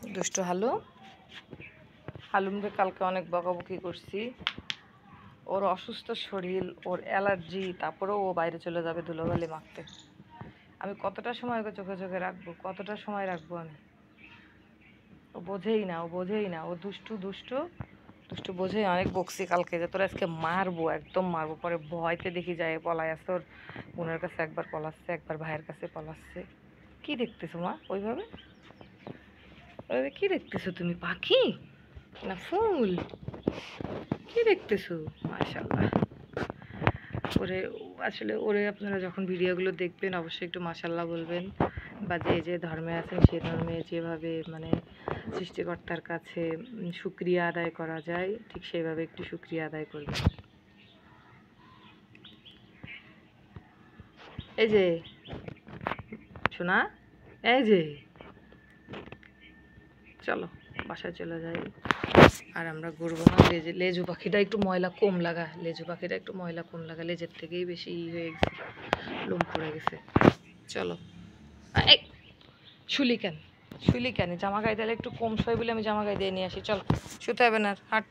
দুষ্টু হালুমকে কালকে অনেক বকাবকি করছি। ওর অসুস্থ শরীর, ওর অ্যালার্জি, তারপরেও ও বাইরে চলে যাবে ধুলোবালি মাখতে। আমি কতটা সময় ওকে চোখে চোখে রাখবো, কতটা সময় রাখবো আমি? ও বোঝেই না, ও দুষ্টু বোঝেই। অনেক বকছি কালকে যে তোরা আজকে মারবো, একদম মারবো। পরে ভয়তে দেখি যায় পলায় আসে, ওর বোনের কাছে একবার পলাচ্ছে, একবার ভাইয়ের কাছে পলাচ্ছে। কি দেখতেছো মা ওইভাবে? কি দেখতেছো তুমি? পাখি না ফুল? কি দেখতেছো? মাশাআল্লাহ। ওরে আসলে ওরে আপনারা যখন ভিডিওগুলো দেখবেন অবশ্যই একটু মাশাআল্লাহ বলবেন, বা যে ধর্মে আছেন সে ধর্মে যেভাবে মানে সৃষ্টিকর্তার কাছে শুকরিয়া আদায় করা যায় ঠিক সেইভাবে একটু শুকরিয়া আদায় করবেন। এই যে শোনা, এই যে চলো বাসায় চলে যাই। আর আমরা ঘুরবো না। লেজু পাখিটা একটু ময়লা কম লাগা, লেজের থেকেই বেশি হয়ে গেছে, লোম পড়ে গেছে। চলো। এই শুলি কেন জামা গায়ে দিলে একটু কম শোয় বলে আমি জামা গায়ে দিয়ে নিয়ে আসি। চল, শুতে হবে না, হাট।